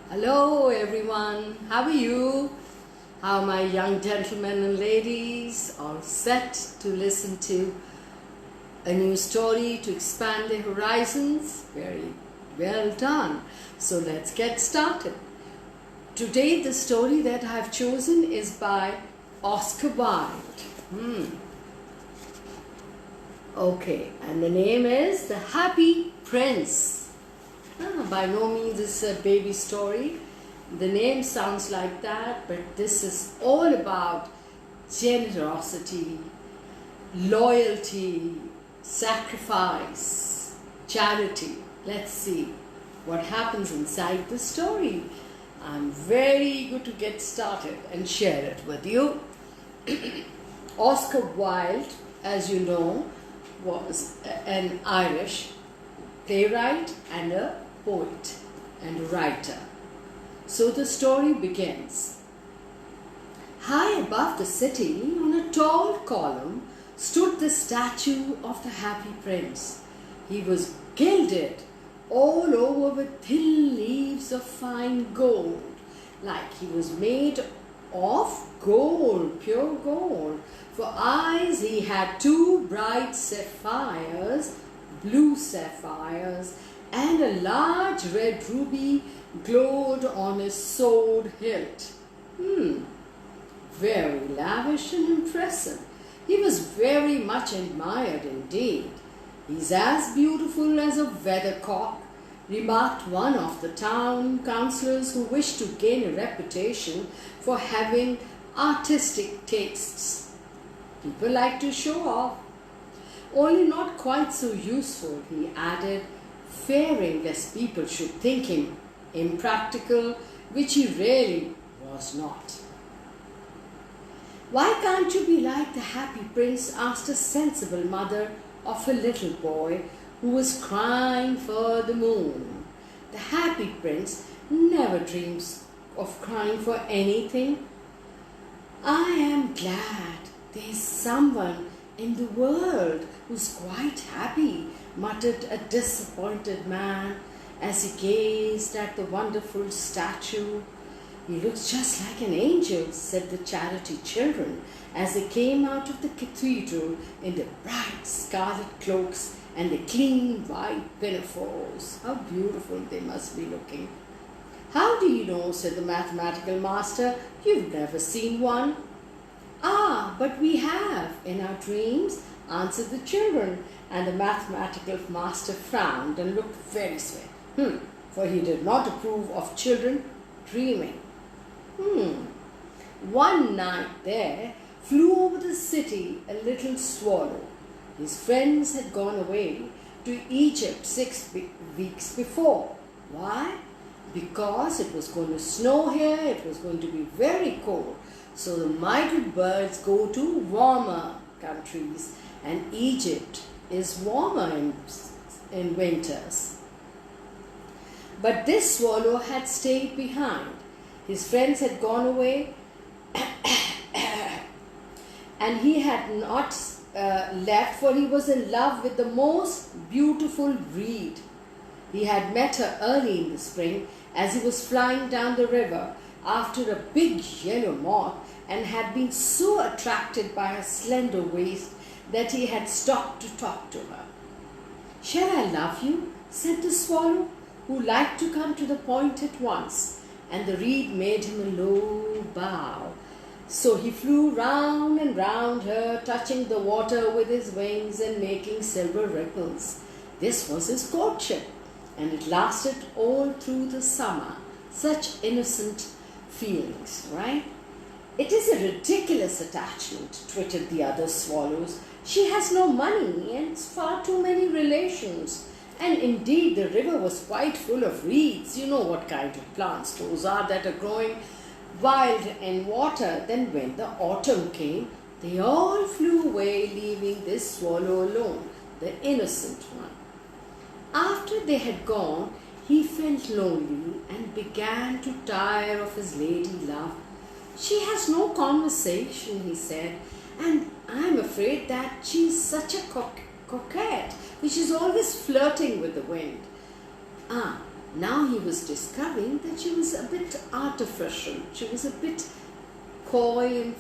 Hello everyone, how are you? How are my young gentlemen and ladies all set to listen to a new story to expand their horizons? Very well done. So let's get started. Today the story that I have chosen is by Oscar Wilde. Okay, and the name is The Happy Prince. By no means it's a baby story. The name sounds like that, but this is all about generosity, loyalty, sacrifice, charity. Let's see what happens inside the story. I'm very eager to get started and share it with you. Oscar Wilde, as you know, was an Irish playwright and a poet and a writer. So the story begins. High above the city, on a tall column, stood the statue of the Happy Prince. He was gilded all over with thin leaves of fine gold, like he was made of gold, pure gold. For eyes he had two bright sapphires, blue sapphires, and a large red ruby glowed on his sword hilt. Very lavish and impressive. He was very much admired indeed. He's as beautiful as a weathercock, remarked one of the town councillors who wished to gain a reputation for having artistic tastes. People like to show off. Only not quite so useful, he added, fearing lest people should think him impractical, which he really was not. Why can't you be like the Happy Prince? Asked a sensible mother of a little boy who was crying for the moon. The Happy Prince never dreams of crying for anything. I am glad there's someone in the world who's quite happy, muttered a disappointed man as he gazed at the wonderful statue. He looks just like an angel, said the charity children as they came out of the cathedral in their bright scarlet cloaks and the clean white pinafores. How beautiful they must be looking. How do you know, said the mathematical master, you've never seen one? Ah, but we have in our dreams, answered the children, and the mathematical master frowned and looked very swell, for he did not approve of children dreaming. One night there flew over the city a little swallow. His friends had gone away to Egypt 6 weeks before. Why? Because it was going to snow here, it was going to be very cold. So the migrant birds go to warmer countries, and Egypt is warmer in winters. But this swallow had stayed behind. His friends had gone away and he had not left, for he was in love with the most beautiful reed. He had met her early in the spring as he was flying down the river after a big yellow moth, and had been so attracted by her slender waist that he had stopped to talk to her. Shall I love you? Said the swallow, who liked to come to the point at once, and the reed made him a low bow. So he flew round and round her, touching the water with his wings and making silver ripples. This was his courtship, and it lasted all through the summer. Such innocent feelings, right? It is a ridiculous attachment, twittered the other swallows. She has no money and far too many relations. And indeed the river was quite full of reeds. You know what kind of plants those are that are growing wild in water. Then when the autumn came, they all flew away, leaving this swallow alone, the innocent one. After they had gone, he felt lonely and began to tire of his lady love. She has no conversation, he said, and I'm afraid that she's such a coquette, which is always flirting with the wind. Now he was discovering that she was a bit artificial. She was a bit coy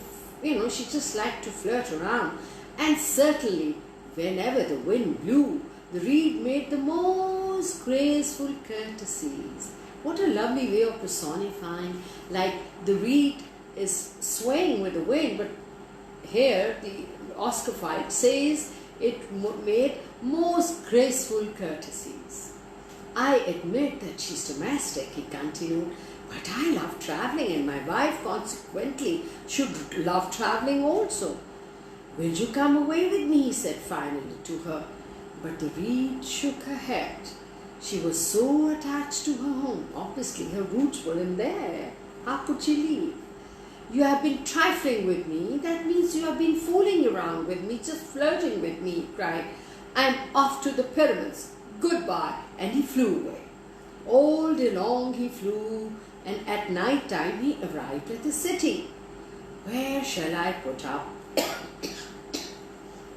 and, she just liked to flirt around. And certainly, whenever the wind blew, the reed made the most graceful courtesies. What a lovely way of personifying. Like the reed is swaying with the wind, but here the Oscar Wilde says it made most graceful courtesies. I admit that she's domestic, he continued, but I love traveling, and my wife consequently should love traveling also. Will you come away with me? He said finally to her. But the reed shook her head. She was so attached to her home. Obviously, her roots were in there. How could she leave? You have been trifling with me. That means you have been fooling around with me, just flirting with me, he cried. I'm off to the pyramids. Goodbye. And he flew away. All day long he flew, and at night time he arrived at the city. Where shall I put up?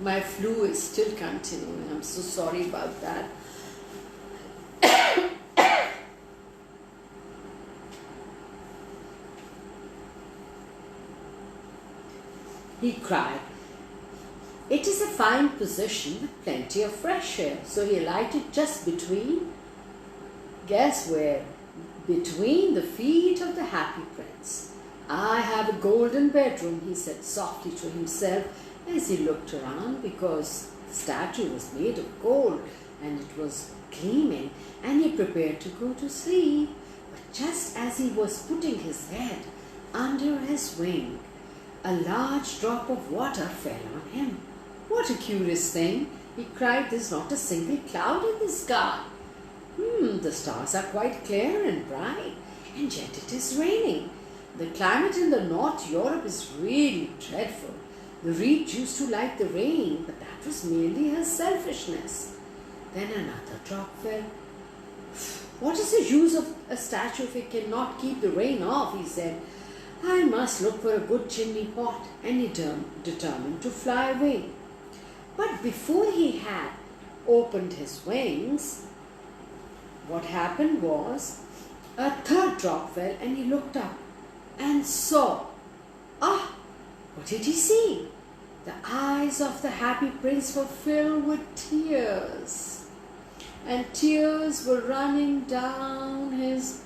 My flu is still continuing. I'm so sorry about that. He cried. It is a fine position with plenty of fresh air. So he alighted just between, guess where? Between the feet of the happy prince. I have a golden bedroom, he said softly to himself as he looked around, because the statue was made of gold and it was gleaming, and he prepared to go to sleep. But just as he was putting his head under his wing, a large drop of water fell on him. What a curious thing, he cried. There's not a single cloud in the sky. The stars are quite clear and bright, and yet it is raining. The climate in the North Europe is really dreadful. The reed used to like the rain, but that was merely her selfishness. Then another drop fell. What is the use of a statue if it cannot keep the rain off, he said. I must look for a good chimney pot, and he determined to fly away. But before he had opened his wings, what happened was a third drop fell, and he looked up and saw. What did he see? The eyes of the happy prince were filled with tears, and tears were running down his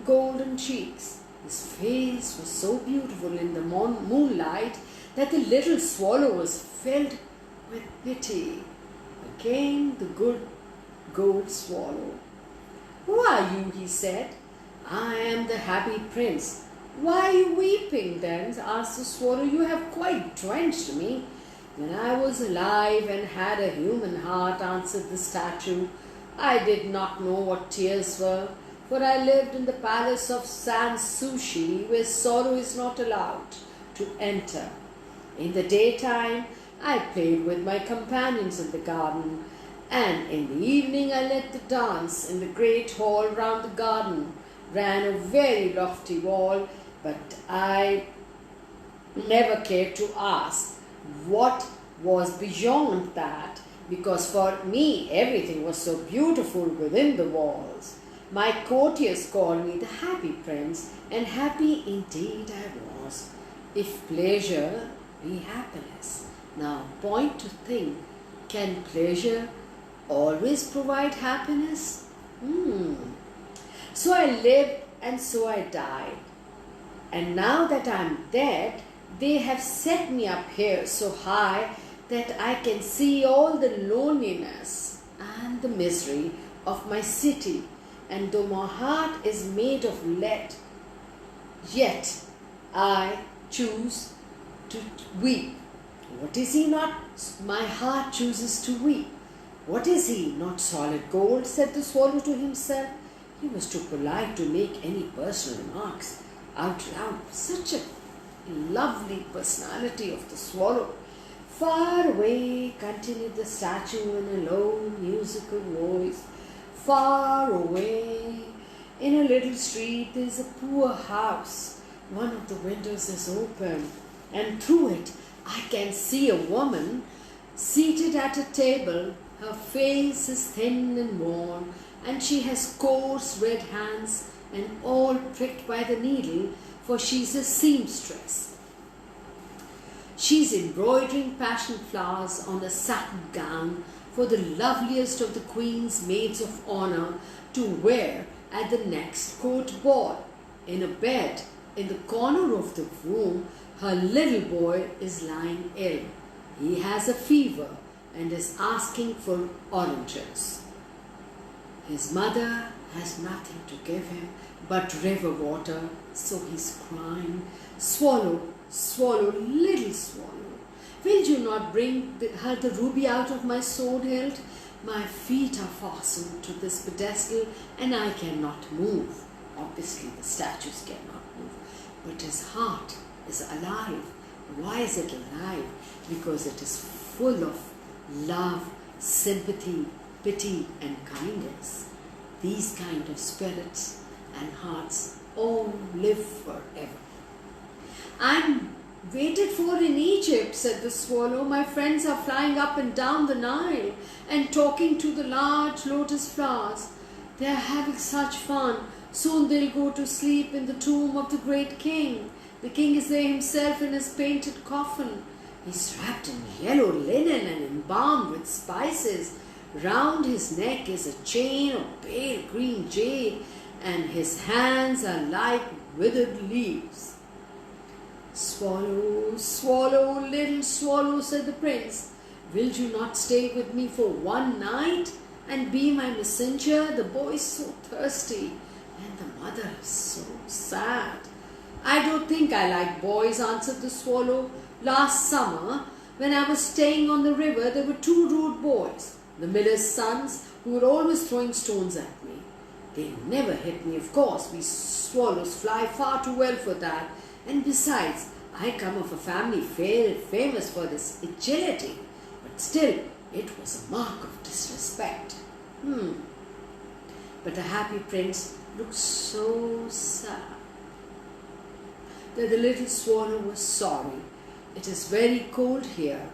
golden cheeks. His face was so beautiful in the moonlight that the little swallow was filled with pity. Again the good gold swallow. Who are you? He said. I am the happy prince. Why are you weeping then? Asked the swallow. You have quite drenched me. When I was alive and had a human heart, answered the statue, I did not know what tears were, for I lived in the palace of Sanssouci, where sorrow is not allowed to enter. In the daytime, I played with my companions in the garden, and in the evening I led the dance in the great hall. Round the garden ran a very lofty wall, but I never cared to ask what was beyond that, because for me everything was so beautiful within the walls. My courtiers called me the happy prince, and happy indeed I was, if pleasure be happiness. Now point to think, can pleasure always provide happiness? So I lived and so I died. And now that I'm dead, they have set me up here so high that I can see all the loneliness and the misery of my city. And though my heart is made of lead, yet I choose to weep. What is he not? My heart chooses to weep. What is he? Not solid gold, said the swallow to himself. He was too polite to make any personal remarks out loud. Such a lovely personality of the swallow. Far away, continued the statue in a low musical voice, far away, in a little street, there is a poor house. One of the windows is open, and through it I can see a woman seated at a table. Her face is thin and worn, and she has coarse red hands and all pricked by the needle, for she's a seamstress. She's embroidering passion flowers on a satin gown for the loveliest of the Queen's maids of honor to wear at the next court ball. In a bed in the corner of the room, her little boy is lying ill. He has a fever and is asking for oranges. His mother has nothing to give him but river water, so he's crying, "Swallow, swallow, little swallow. Will you not bring her the ruby out of my sword hilt? My feet are fastened to this pedestal and I cannot move." Obviously the statues cannot move, but his heart is alive. Why is it alive? Because it is full of love, sympathy, pity and kindness. These kind of spirits and hearts all live forever. "I'm waited for in Egypt," said the swallow. "My friends are flying up and down the Nile and talking to the large lotus flowers. They are having such fun. Soon they'll go to sleep in the tomb of the great king. The king is there himself in his painted coffin. He's wrapped in yellow linen and embalmed with spices. Round his neck is a chain of pale green jade, and his hands are like withered leaves." "Swallow, swallow, little swallow," said the prince, "will you not stay with me for one night and be my messenger? The boy is so thirsty and the mother is so sad." "I don't think I like boys," answered the swallow. "Last summer, when I was staying on the river, there were two rude boys, the miller's sons, who were always throwing stones at me. They never hit me, of course. We swallows fly far too well for that. And besides, I come of a family famous for this agility. But still, it was a mark of disrespect." But the happy prince looked so sad that the little swallow was sorry. "It is very cold here,"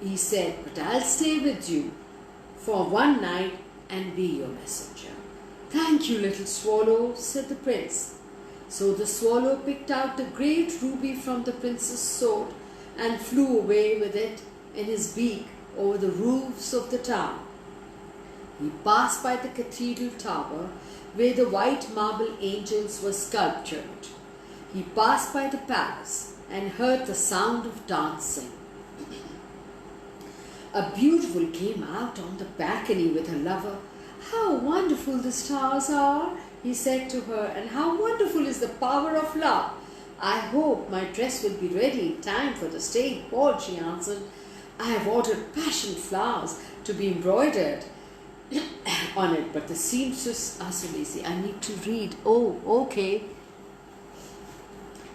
he said, "but I'll stay with you for one night and be your messenger." "Thank you, little swallow," said the prince. So the swallow picked out the great ruby from the prince's sword and flew away with it in his beak over the roofs of the town. He passed by the cathedral tower where the white marble angels were sculptured. He passed by the palace and heard the sound of dancing. A beautiful came out on the balcony with her lover. "How wonderful the stars are," he said to her, "and how wonderful is the power of love." "I hope my dress will be ready in time for the state ball," she answered. "I have ordered passion flowers to be embroidered on it, but the seamstress are so lazy. I need to read." "Oh, okay."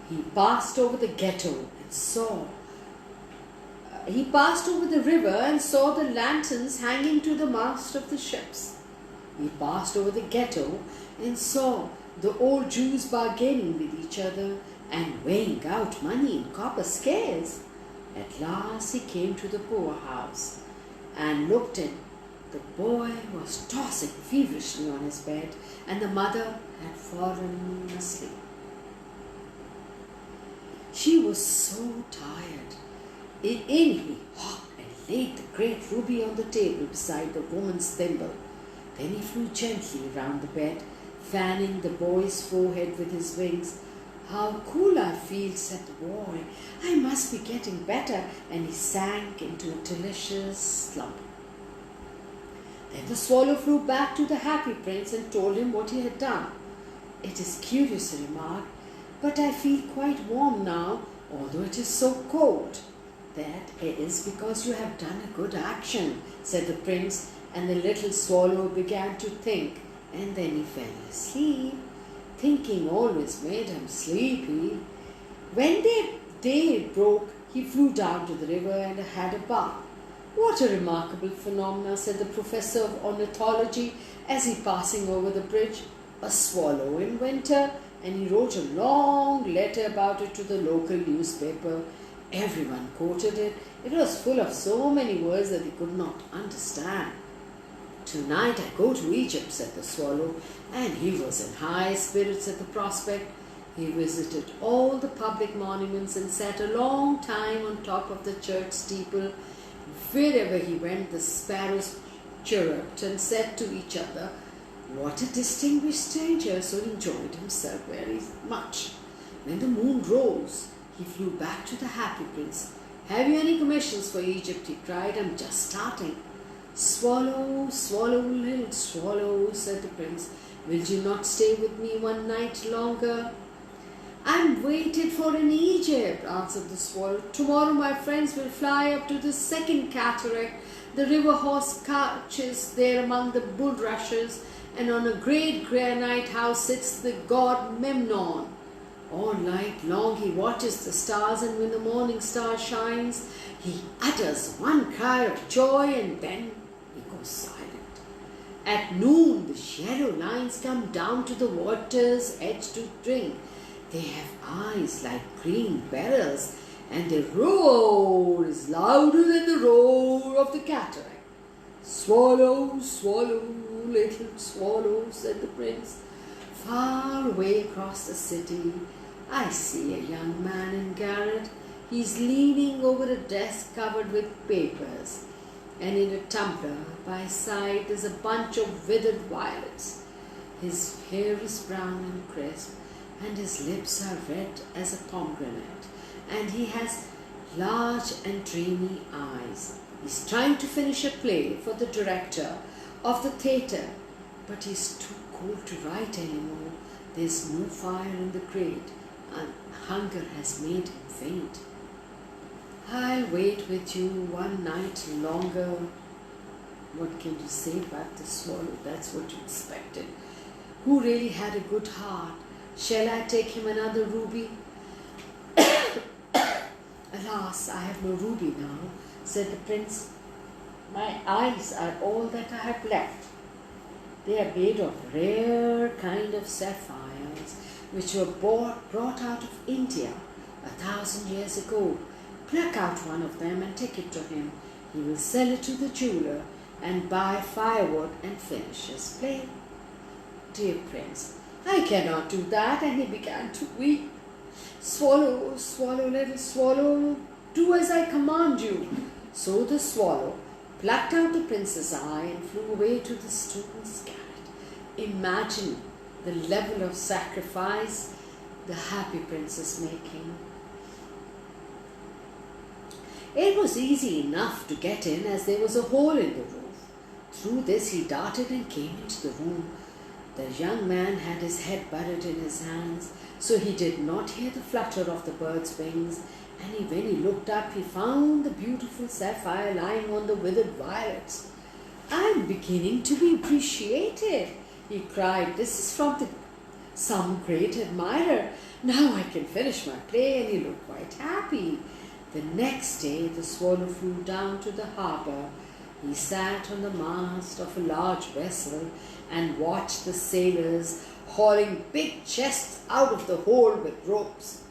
He passed over the river and saw the lanterns hanging to the mast of the ships. He passed over the ghetto and saw the old Jews bargaining with each other and weighing out money in copper scales. At last he came to the poorhouse and looked in. The boy was tossing feverishly on his bed, and the mother had fallen asleep. She was so tired. In he hopped and laid the great ruby on the table beside the woman's thimble. Then he flew gently round the bed, fanning the boy's forehead with his wings. "How cool I feel," said the boy. "I must be getting better," and he sank into a delicious slumber. Then the swallow flew back to the happy prince and told him what he had done. "It is curious," he remarked, "but I feel quite warm now, although it is so cold." "That is because you have done a good action," said the prince, and the little swallow began to think, and then he fell asleep. Thinking always made him sleepy. When day broke, he flew down to the river and had a bath. "What a remarkable phenomena," said the professor of ornithology as he passing over the bridge. "A swallow in winter," and he wrote a long letter about it to the local newspaper. Everyone quoted it. It was full of so many words that they could not understand. "Tonight I go to Egypt," said the swallow, and he was in high spirits at the prospect. He visited all the public monuments and sat a long time on top of the church steeple. Wherever he went, the sparrows chirruped and said to each other, "What a distinguished stranger!" So he enjoyed himself very much. When the moon rose, he flew back to the happy prince. "Have you any commissions for Egypt?" he cried. "I'm just starting." "Swallow, swallow, little swallow," said the prince, "will you not stay with me one night longer?" "I'm waited for in Egypt," answered the swallow. "Tomorrow my friends will fly up to the second cataract. The river horse couches there among the bulrushes, and on a great granite house sits the god Memnon. All night long he watches the stars, and when the morning star shines, he utters one cry of joy, and then he goes silent. At noon the shadow lions come down to the water's edge to drink. They have eyes like green beryls, and their roar is louder than the roar of the cataract." "Swallow, swallow, little swallow," said the prince. "Far away across the city, I see a young man in garret. He's leaning over a desk covered with papers, and in a tumbler by his side is a bunch of withered violets. His hair is brown and crisp, and his lips are red as a pomegranate, and he has large and dreamy eyes. He's trying to finish a play for the director of the theatre, but he's too cold to write anymore. There's no fire in the grate, and hunger has made him faint. I'll wait with you one night longer." What can you say about the swallow? That's what you expected. Who really had a good heart? Shall I take him another ruby? "Alas, I have no ruby now," said the prince. "My eyes are all that I have left. They are made of rare kind of sapphires, which were brought out of India 1,000 years ago. Pluck out one of them and take it to him. He will sell it to the jeweler and buy firewood and finish his play." "Dear prince, I cannot do that," and he began to weep. "Swallow, swallow, little swallow, do as I command you." So the swallow plucked out the prince's eye and flew away to the student's garret. Imagine the level of sacrifice the happy prince is making. It was easy enough to get in, as there was a hole in the roof. Through this he darted and came into the room. The young man had his head buried in his hands, so he did not hear the flutter of the bird's wings, and when he looked up, he found the beautiful sapphire lying on the withered violets. "I'm beginning to be appreciated," he cried. "This is from some great admirer. Now I can finish my play," and he looked quite happy. The next day the swallow flew down to the harbour. He sat on the mast of a large vessel and watched the sailors hauling big chests out of the hold with ropes.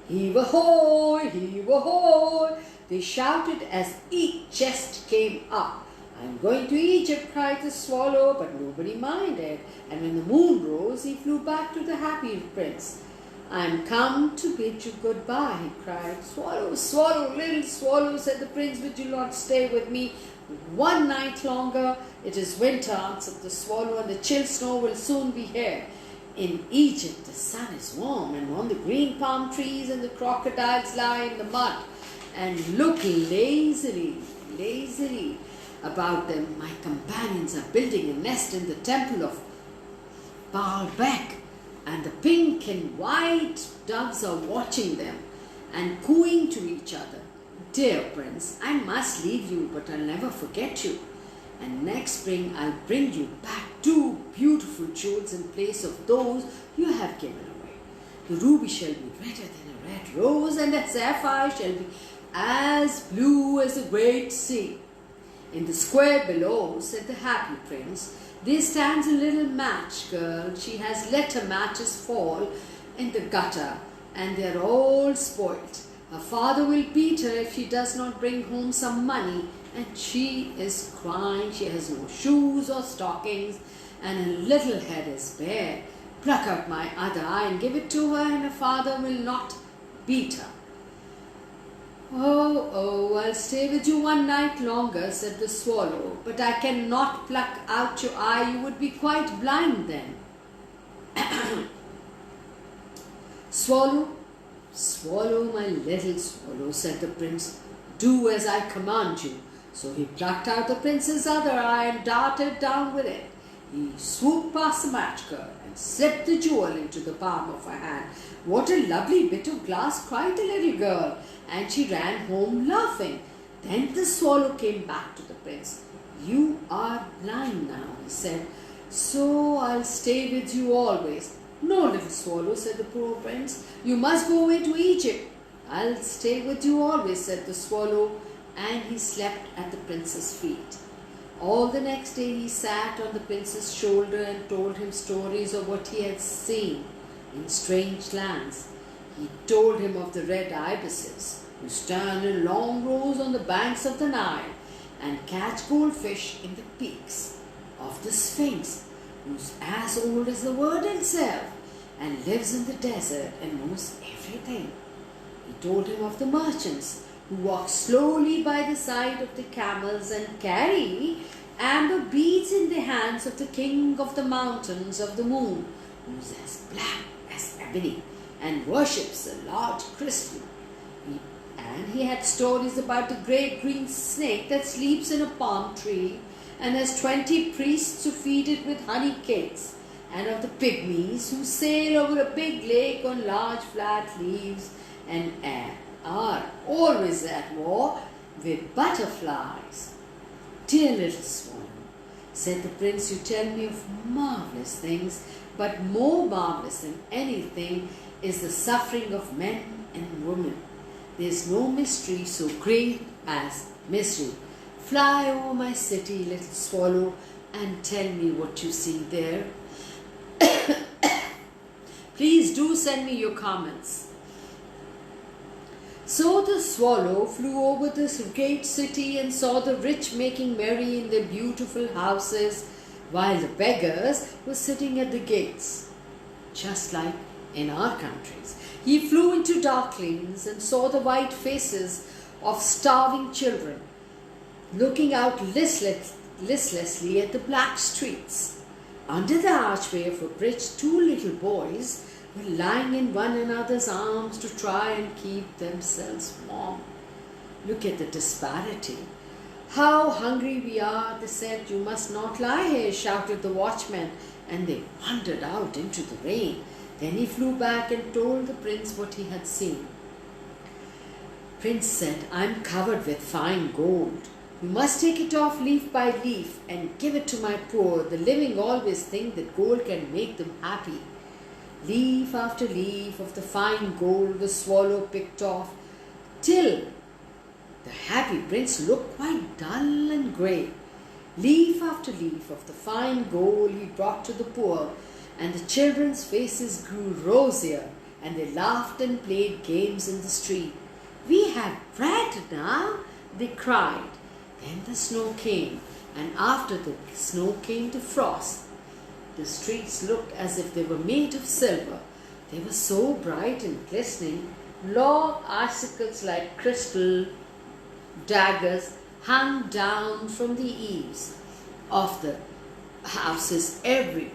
"Heave ahoy! Heave ahoy!" they shouted as each chest came up. "I'm going to Egypt," cried the swallow, but nobody minded, and when the moon rose, he flew back to the happy prince. "I'm come to bid you goodbye," he cried. "Swallow, swallow, little swallow," said the prince, "would you not stay with me one night longer?" "It is winter," answered the swallow, "and the chill snow will soon be here. In Egypt the sun is warm, and on the green palm trees and the crocodiles lie in the mud and look lazily about them. My companions are building a nest in the temple of Baalbek, and the pink and white doves are watching them and cooing to each other. Dear prince, I must leave you, but I'll never forget you. And next spring I'll bring you back 2 beautiful jewels in place of those you have given away. The ruby shall be redder than a red rose, and the sapphire shall be as blue as the great sea. In the square below," said the happy prince, "there stands a little match girl. She has let her matches fall in the gutter, and they're all spoilt. Her father will beat her if she does not bring home some money and she is crying. She has no shoes or stockings, and her little head is bare. Pluck out my other eye and give it to her, and her father will not beat her. Oh, oh, I'll stay with you one night longer, said the swallow, but I cannot pluck out your eye. You would be quite blind then. Swallow, swallow, my little swallow, said the prince. Do as I command you. So he plucked out the prince's other eye and darted down with it. He swooped past the match girl and slipped the jewel into the palm of her hand. What a lovely bit of glass, cried the little girl, and she ran home laughing. Then the swallow came back to the prince. You are blind now, he said, so I'll stay with you always. No, little swallow, said the poor prince, you must go away to Egypt. I'll stay with you always, said the swallow, and he slept at the prince's feet. All the next day he sat on the prince's shoulder and told him stories of what he had seen in strange lands. He told him of the red ibises who stand in long rows on the banks of the Nile and catch goldfish in the peaks, of the Sphinx, who's as old as the world itself and lives in the desert and knows everything. He told him of the merchants who walk slowly by the side of the camels and carry amber beads in the hands of the king of the mountains of the moon, who's as black as ebony and worships a large crystal. And he had stories about the great green snake that sleeps in a palm tree and has 20 priests who feed it with honey cakes, and of the pygmies who sail over a big lake on large flat leaves and are always at war with butterflies. Dear little swallow, said the prince, you tell me of marvelous things, but more marvelous than anything is the suffering of men and women. There is no mystery so great as misery. Fly over my city, little swallow, and tell me what you see there. Please do send me your comments. So the swallow flew over this great city and saw the rich making merry in their beautiful houses, while the beggars were sitting at the gates, just like in our countries. He flew into dark lanes and saw the white faces of starving children looking out listlessly at the black streets. Under the archway of a bridge, two little boys were lying in one another's arms to try and keep themselves warm. Look at the disparity. How hungry we are, they said. You must not lie here, shouted the watchman, and they wandered out into the rain. Then he flew back and told the prince what he had seen. Prince said, I am covered with fine gold. You must take it off leaf by leaf and give it to my poor. The living always think that gold can make them happy. Leaf after leaf of the fine gold the swallow picked off, till the happy prince looked quite dull and grey. Leaf after leaf of the fine gold he brought to the poor, and the children's faces grew rosier, and they laughed and played games in the street. We have bread now, they cried. Then the snow came, and after the snow came the frost. The streets looked as if they were made of silver. They were so bright and glistening. Long icicles like crystal daggers hung down from the eaves of the houses everywhere.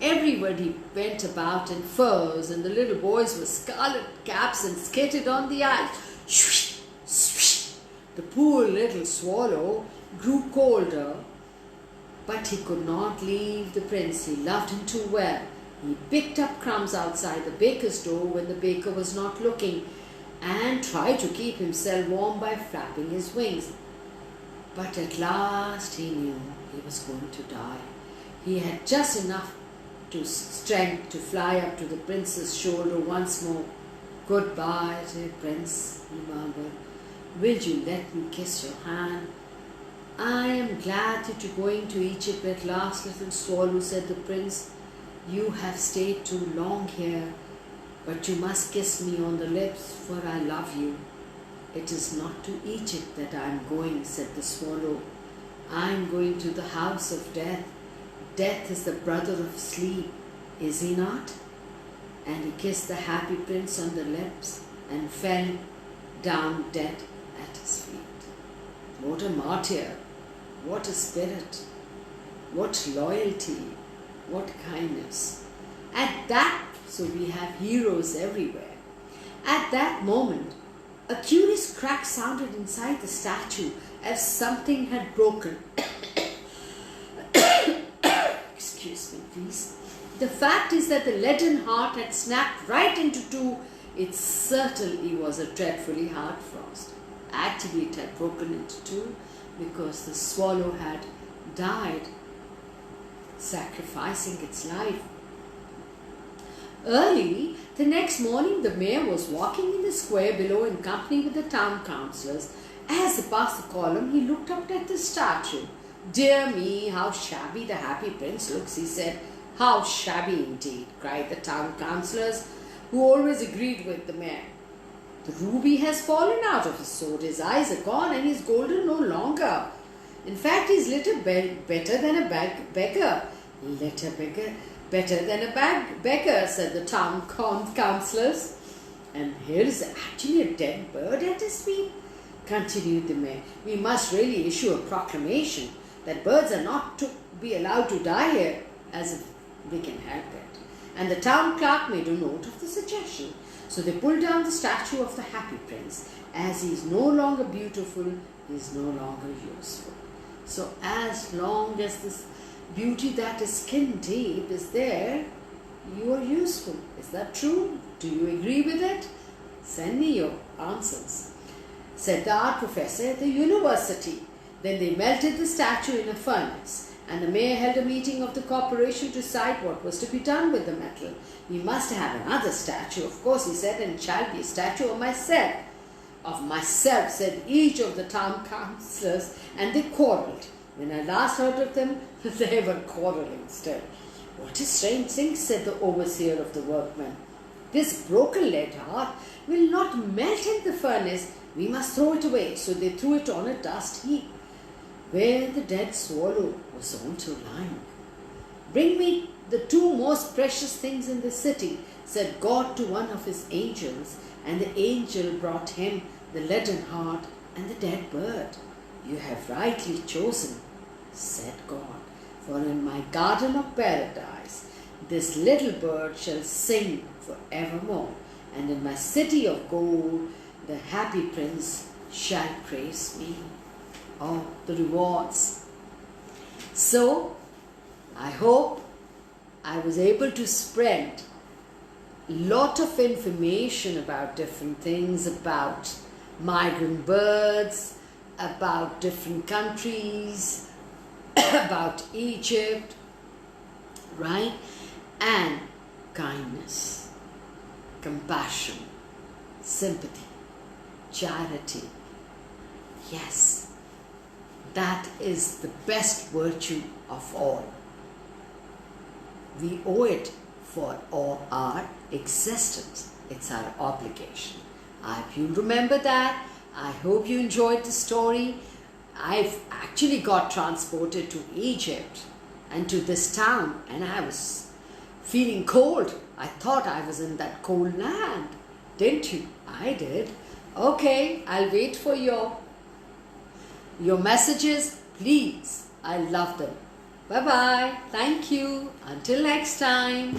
Everybody went about in furs, and the little boys wore scarlet caps and skated on the ice. Swish, swish. The poor little swallow grew colder, but he could not leave the prince. He loved him too well. He picked up crumbs outside the baker's door when the baker was not looking, and tried to keep himself warm by flapping his wings. But at last he knew he was going to die. He had just enough strength to fly up to the prince's shoulder once more. Goodbye, dear prince, he murmured. Will you let me kiss your hand? I am glad that you're going to Egypt at last, little swallow, said the prince. You have stayed too long here, but you must kiss me on the lips, for I love you. "It is not to Egypt that I am going," said the swallow. "I am going to the house of death. Death is the brother of sleep, is he not?" And he kissed the happy prince on the lips and fell down dead at his feet. What a martyr! What a spirit! What loyalty! What kindness! So we have heroes everywhere. At that moment, a curious crack sounded inside the statue as something had broken. Excuse me, please. The fact is that the leaden heart had snapped right into two. It certainly was a dreadfully hard frost. Actually, it had broken into two because the swallow had died, sacrificing its life. Early the next morning, the mayor was walking in the square below in company with the town councillors. As he passed the column, he looked up at the statue. "Dear me, how shabby the happy prince looks," he said. "How shabby indeed," cried the town councillors, who always agreed with the mayor. "The ruby has fallen out of his sword, his eyes are gone, and he is golden no longer. In fact, he is little better than a beggar." "Better than a beggar," said the town councillors. "And here is actually a dead bird at his feet," continued the mayor. "We must really issue a proclamation that birds are not to be allowed to die here, as if we can help it." And the town clerk made a note of the suggestion. So they pulled down the statue of the happy prince. As he is no longer beautiful, he is no longer useful. So as long as this beauty that is skin deep is there, you are useful. Is that true? Do you agree with it? Send me your answers, said the art professor at the university. Then they melted the statue in a furnace, and the mayor held a meeting of the corporation to decide what was to be done with the metal. "We must have another statue, of course," he said, "and it shall be a statue of myself." "Of myself," said each of the town councillors, and they quarrelled. When I last heard of them, they were quarrelling still. "What a strange thing," said the overseer of the workmen. "This broken lead heart will not melt in the furnace. We must throw it away." So they threw it on a dust heap, where the dead swallow was also lying. "Bring me the two most precious things in the city," said God to one of his angels, and the angel brought him the leaden heart and the dead bird. "You have rightly chosen," said God, "for in my garden of paradise this little bird shall sing forevermore, and in my city of gold the happy prince shall praise me." Oh, the rewards. So, I hope I was able to spread a lot of information about different things, about migrant birds, about different countries, about Egypt, right? And kindness, compassion, sympathy, charity. Yes, that is the best virtue of all. We owe it for all our existence. It's our obligation. I hope you remember that. I hope you enjoyed the story. I've actually got transported to Egypt and to this town, and I was feeling cold. I thought I was in that cold land. Didn't you? I did. Okay, I'll wait for your messages, please. I love them. Bye-bye. Thank you. Until next time.